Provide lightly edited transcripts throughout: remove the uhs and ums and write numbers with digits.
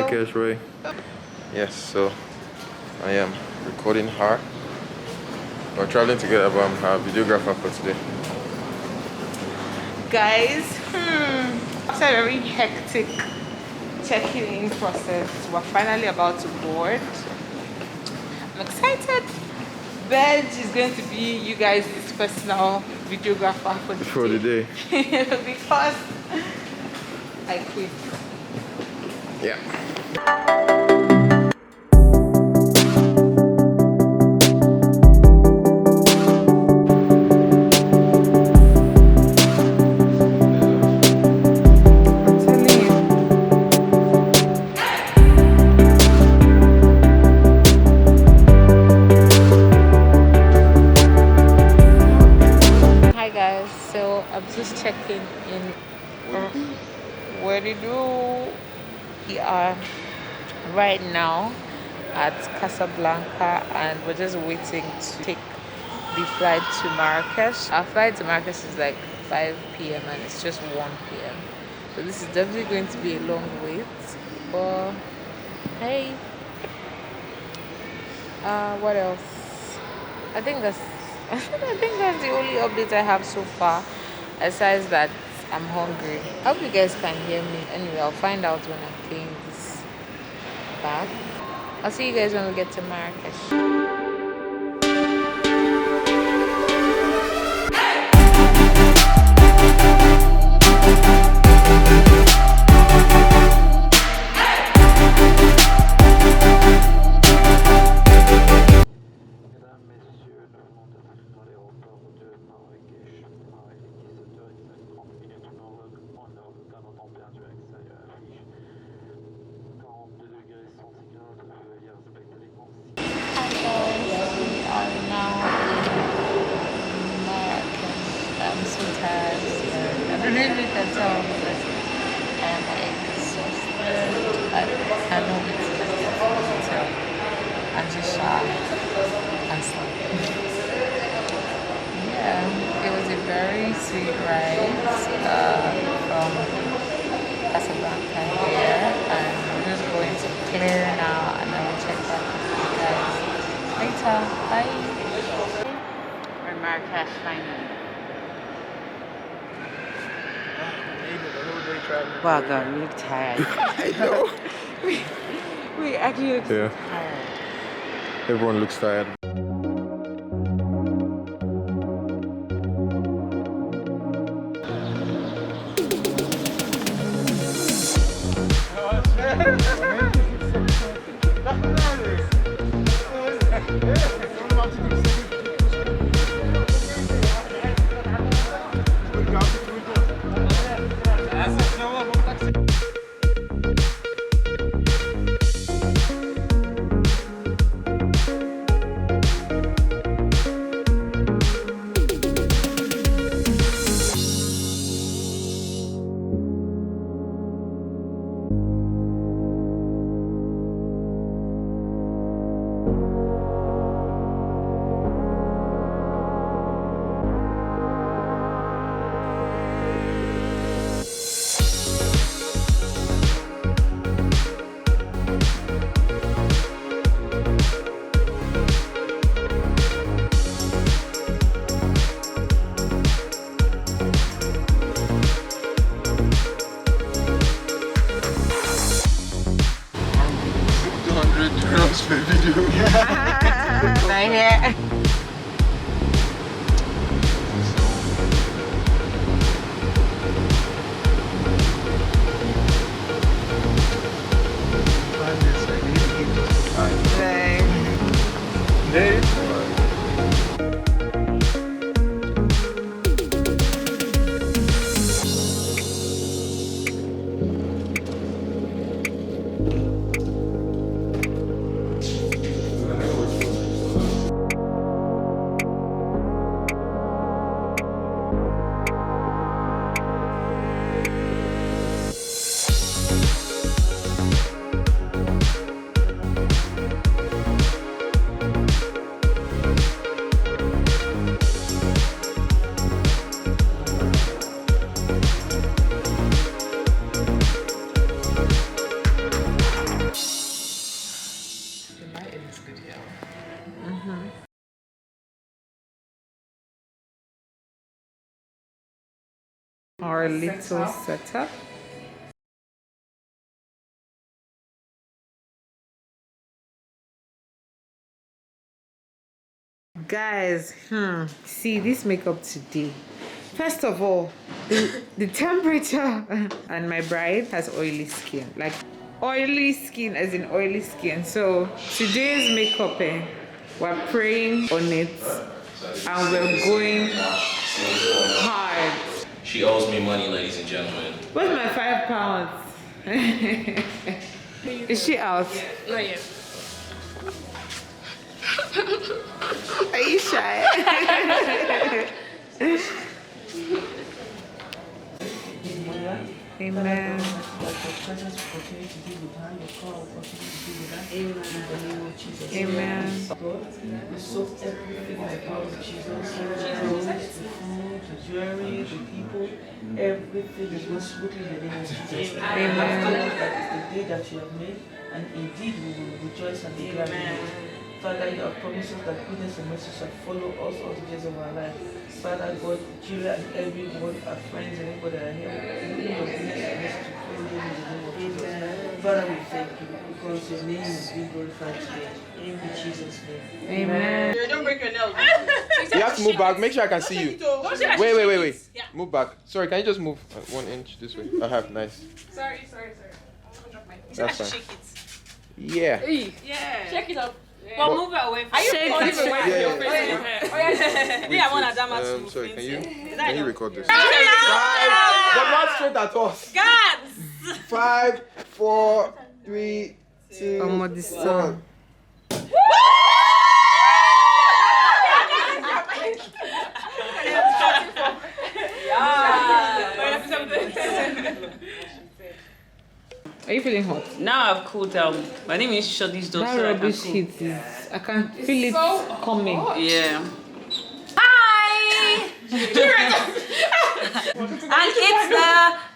Marrakech, right? Yes, so I am recording her. We're traveling together, but I'm her videographer for today. Guys, after a very hectic checking in process, we're finally about to board. I'm excited. Bed is going to be you guys' personal videographer for the day. Because I quit. Yeah. Hi guys, so I'm just checking in. Where did you? We are right now at Casablanca and we're just waiting to take the flight to Marrakech. Our flight to Marrakech is like 5 p.m. and it's just 1 p.m. So this is definitely going to be a long wait. But hey, what else? I think that's I think that's the only update I have so far. Besides that, I'm hungry. I hope you guys can hear me. Anyway, I'll find out when I'm playing this back. I'll see you guys when we get to Marrakech. Mesdames, Messieurs, nous venons d'atterrir dans l'aéroport de Marrakech. Il est 17h30 en heure de la température extérieure affiche 42 degrés centigrades. Veuillez respecter les consignes. Hi guys, we are now in Marrakech. I'm so tired. I don't know if you can tell, but I'm exhausted. I know it's hotel. I'm just shy and stuff. Yeah, it was a very sweet ride from Casablanca here, and we're just going to clear now, and then we'll check back with you guys later. Bye. We're in Marrakech finally. Wow, God, we look tired. I know. We actually look Yeah. tired. Everyone looks tired. For video. Right here. our little setup. Guys, see this makeup today. First of all, the temperature, and my bride has oily skin, like oily skin as in oily skin. So today's makeup, we're praying on it and we're going hard. She owes me money, ladies and gentlemen. Where's my £5? Is she out? Not yet. Are you shy? Amen. Amen. We soak everything in the blood of Jesus. The food, the jewelry, the people, everything is going smoothly in the name of Jesus. Amen. That is the day that you have made, and indeed we will rejoice and be glad in it. Father, you have promised us that goodness and mercy shall follow us all the days of our life. Father God, Jire and everyone, our friends and everybody that are here, we need your goodness and mercy to follow them in the name of Jesus. Father, we thank you because your name is being glorified today. In Jesus' name. Amen. Don't break your nails. You have to move back. Make sure I can see you. Wait. Yeah. Move back. Sorry, can you just move 1 inch this way? I have. Nice. Sorry. I'm gonna drop my That's fine. shake it. Yeah. Yeah. Shake it up. Yeah. But move it away. Are you Shake holding it. the way Yeah. your face in your hair? Oh yeah. Me, I want Adama to. Sorry, can you record this? God! But not straight at us. God! 5, 4, 3, 2, Omo, this 1. song. Are you feeling hot? Now I've cooled down. My name is Shodi's daughter. That So rubbish heat is, I can feel it coming. Yeah. Hi! And it's the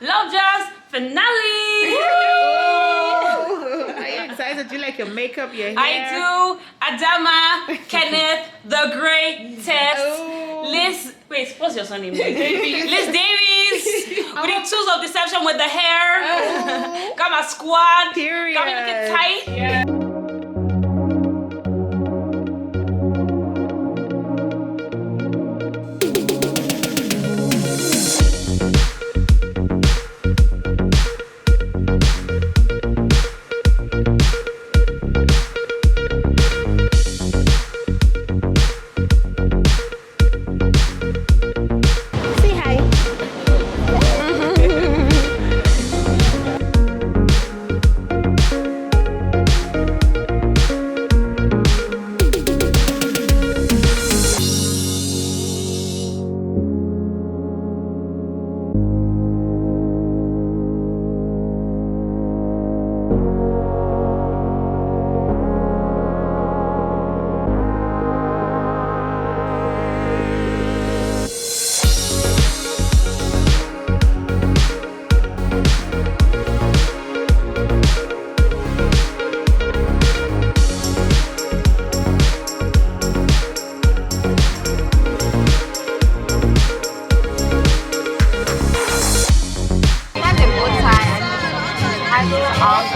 Love Jazz finale! Are you excited? Do you like your makeup, your hair? I do. Adama, Kenneth, the greatest. Liz, wait, what's your surname? Liz Davies. With the tools of deception with the hair. Got my squad. Period. Got me looking tight. Yeah.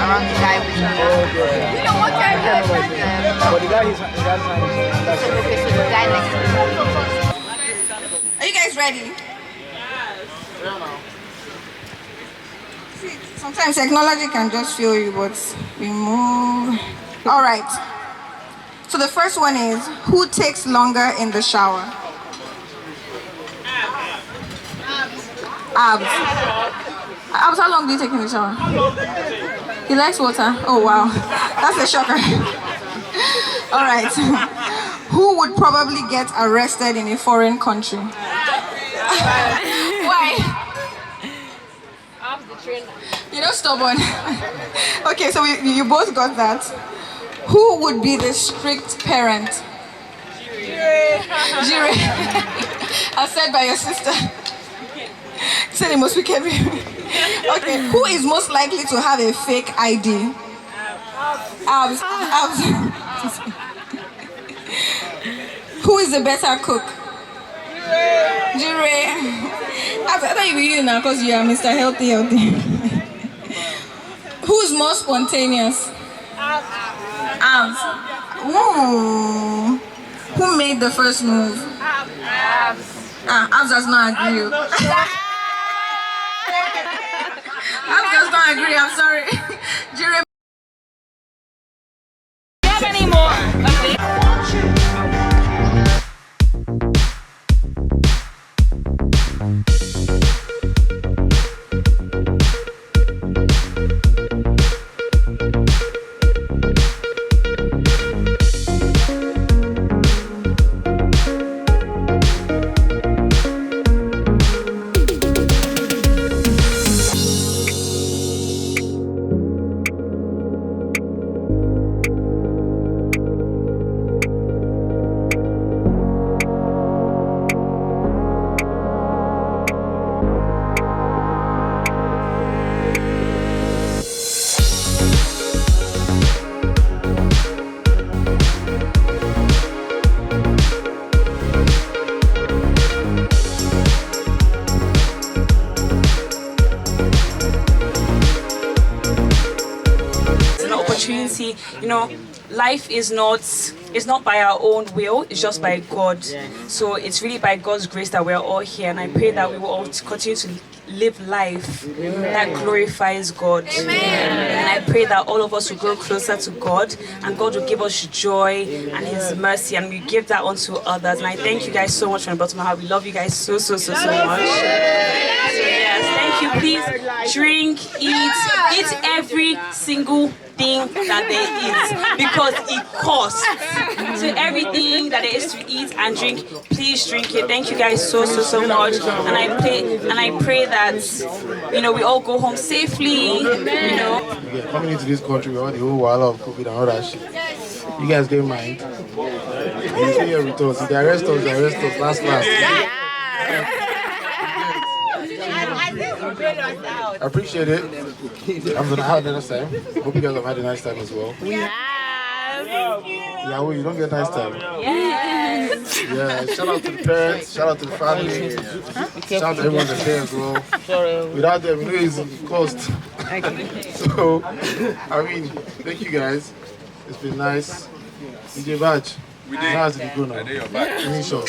around the guy with you. You know what kind of But the guy is okay, so the guy next to me. Are you guys ready? See, sometimes technology can just show you, but we move. All right. So the first one is, who takes longer in the shower? Abs. Abs, how long do you take in the shower? He likes water. Oh wow, that's a shocker. All right. Who would probably get arrested in a foreign country? Why? Abs the trainer. You're not stubborn. Okay, so you both got that. Who would be the strict parent? Jire. As said by your sister. Say the most wicked. Okay, who is most likely to have a fake ID? Abs. Abs. Who is the better cook? Jire. I thought you were you now because you are Mr. Healthy. Who's more spontaneous? Abs. Ooh. Who made the first move? Abs does not agree. Abs does not agree. I'm sorry. Jire. Do you have any more of this? You know, life is not by our own will, it's just by God. So it's really by God's grace that we're all here, and I pray that we will all continue to live life that glorifies God. And I pray that all of us will grow closer to God, and God will give us joy and His mercy, and we give that unto others. And I thank you guys so much from the bottom of my heart. We love you guys so much. So yes, thank you. Please drink, eat every single thing that there is, because it costs. So everything that there is to eat and drink, please drink it. Thank you guys so much. And I pray that we all go home safely. Coming into this country with all the whole wall of COVID and all that shit. You guys get mind. You stay here with us. If they arrest us, last. I appreciate it. I'm gonna have a nice time. Hope you guys have had a nice time as well. We have. Yeah, well, you don't get a nice time. Yes. Yeah, shout out to the parents, shout out to the family, shout out to everyone that's there as well. Without them, you know it's cost. So, I mean, thank you guys. It's been nice. DJ Badge, nice to go now. Finish up.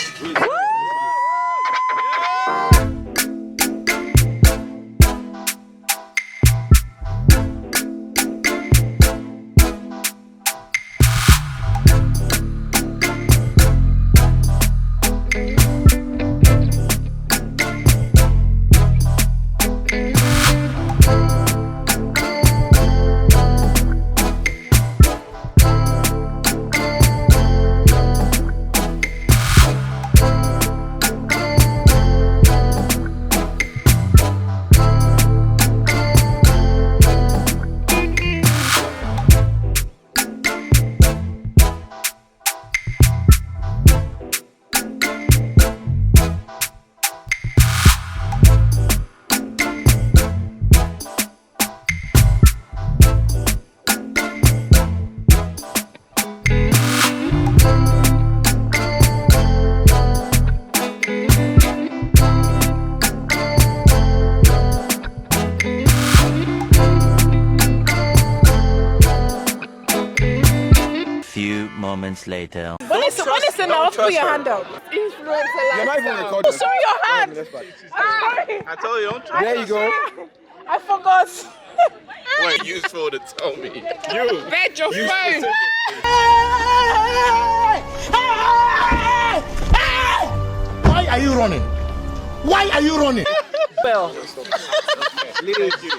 Moments later. When it's enough, put your hand up. Influencer lifestyle. Oh, sorry, your hand. Sorry. I told you, don't try. There you go. I forgot. What useful to tell me? You. Bet your phone. Why are you running? Why are you running? Well. Thank you.